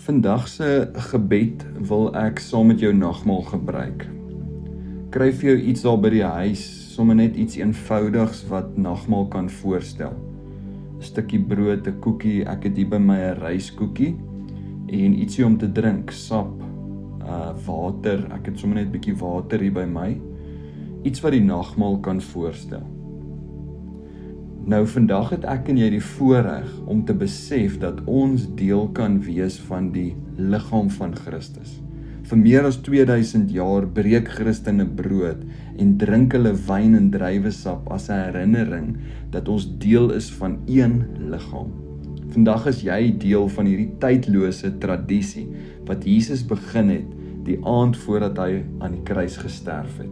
Vandag se gebed wil ek saam met jou nagmaal gebruik. Kry vir jou iets daar by die huis, sommer net iets eenvoudigs wat nagmaal kan voorstel. 'n Stukkie brood, 'n koekie, ek het hier by my 'n ryskoekie en ietsie om te drink, sap, water, ek het sommer net 'n bietjie water hier by my. Iets wat die nagmaal kan voorstel. Nou vandag het ek en jy die voorreg om te besef dat ons deel kan wees van die liggaam van Christus. Vir meer as 2000 jaar breek Christene brood en drink hulle wyn en druiwesap as 'n herinnering dat ons deel is van een liggaam. Vandag is jy deel van hierdie tydlose tradisie wat Jesus begin het die aand voordat hy aan die kruis gesterf het.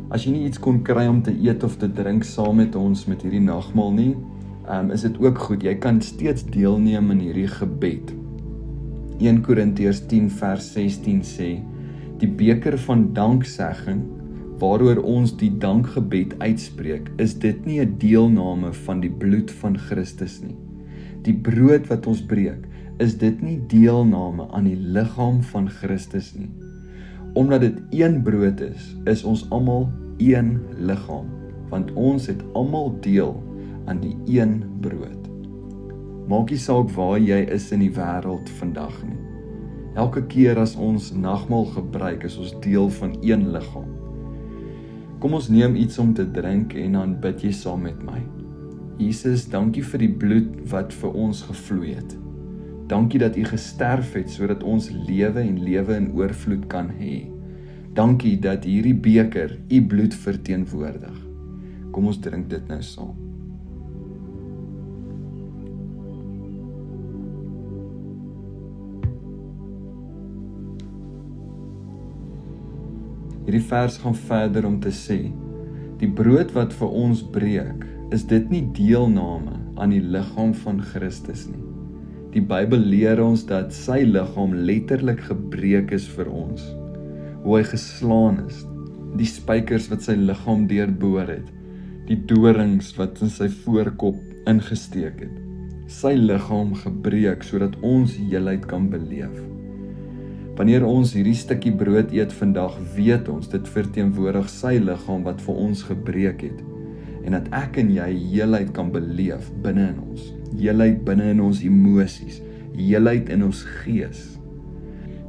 As jy nie iets kon kry om te eet of te drink saam met ons met hierdie nagmaal nie, is dit ook goed, jy kan steeds deelneem in hierdie gebed. 1 Korintiërs 10 vers 16 sê, die beker van danksegging, waaroor ons die dankgebed uitspreek, is dit nie 'n deelname van die bloed van Christus nie. Die brood wat ons breek, is dit nie deelname aan die liggaam van Christus nie. Omdat dit een brood is ons almal een liggaam, want ons het almal deel aan die een brood. Maak nie saak waar jy is in die wêreld vandag nie. Elke keer as ons nagmaal gebruik, is ons deel van een liggaam. Kom ons neem iets om te drink en dan bid jy saam met my. Jesus, dankie vir die bloed wat vir ons gevloei het. Dankie dat U gesterf het sodat ons lewe en lewe in oorvloed kan hê. Dankie dat hierdie beker U bloed verteenwoordig. Kom ons drink dit nou saam. Hierdie vers gaan verder om te sê, die brood wat vir ons breek, is dit nie deelname aan die liggaam van Christus nie. Die Bybel leer ons dat sy liggaam letterlik gebreek is vir ons. Hoe hy geslaan is, die spykers wat sy liggaam deurboor het, die dorings wat in sy voorkop ingesteek het. Sy liggaam gebreek sodat ons heelheid kan beleef. Wanneer ons hierdie stukkie brood eet vandag, weet ons dit verteenwoordig sy liggaam wat vir ons gebreek het en dat ek en jy heelheid kan beleef binne in ons. Heelheid binne in ons emosies, heelheid in ons gees.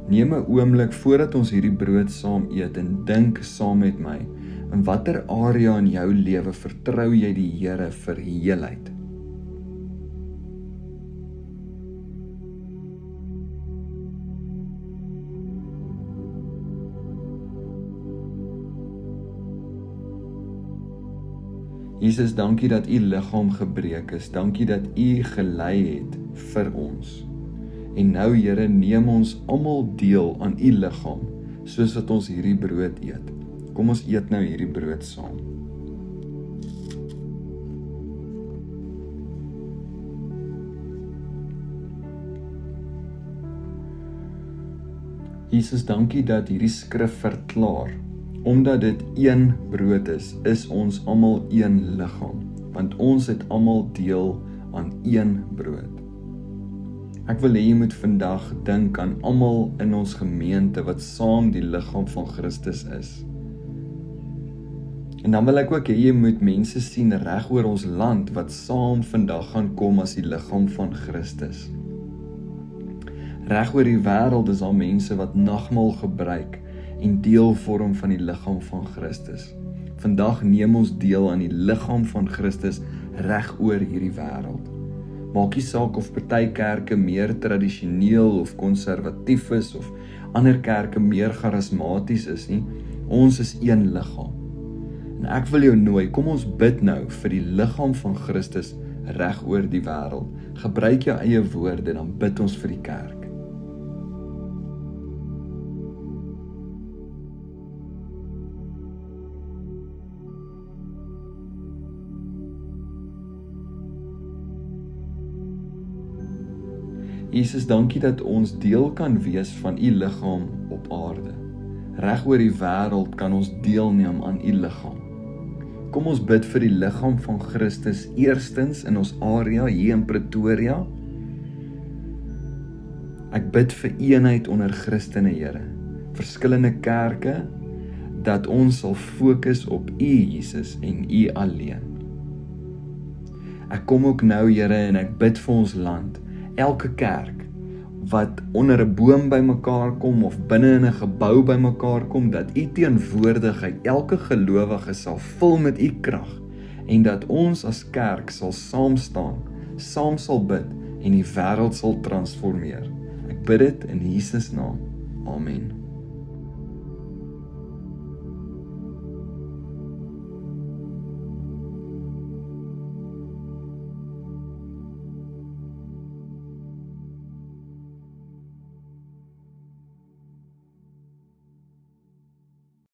Neem 'n oomblik voordat ons hierdie brood saam eet en dink saam met my, in watter area in jou lewe vertrou jy die Here vir heelheid? Jesus, dankie dat U liggaam gebreek is, dankie dat U gelei het vir ons. En nou Here, neem ons almal deel aan U liggaam, soos wat ons hierdie brood eet. Kom ons eet nou hierdie brood saam. Jesus, dankie dat hierdie skrif verklaar, omdat dit een brood is ons almal een liggaam, want ons het almal deel aan een brood. Ek wil hê jy moet vandag dink aan almal in ons gemeente wat saam die liggaam van Christus is. En dan wil ek ook hê jy moet mense sien reg oor ons land wat saam vandag gaan kom as die liggaam van Christus. Reg oor die wêreld is daar mense wat nagmaal gebruik en deel vorm van die liggaam van Christus. Vandag neem ons deel aan die liggaam van Christus reg oor hierdie wêreld. Maak nie saak of party kerke meer tradisioneel of konservatief is of ander kerke meer charismaties is nie. Ons is een liggaam. En ek wil jou nooi, kom ons bid nou vir die liggaam van Christus reg oor die wêreld. Gebruik jou eie woorde, dan bid ons vir die kerk. Jesus, dankie dat ons deel kan wees van U liggaam op aarde. Reg oor die wêreld kan ons deelneem aan U liggaam. Kom ons bid vir die liggaam van Christus eerstens in ons area hier in Pretoria. Ek bid vir eenheid onder Christene, Here. Verskillende kerke, dat ons sal fokus op U, Jesus, en U alleen. Ek kom ook nou, Here, en ek bid vir ons land, elke kerk, wat onder 'n boom bymekaar kom, of binne in 'n gebou bymekaar kom, dat U teenwoordigheid elke gelowige sal vul met U krag, en dat ons as kerk sal saam staan, saam sal bid, en die wêreld sal transformeer. Ek bid dit in Jesus naam. Amen.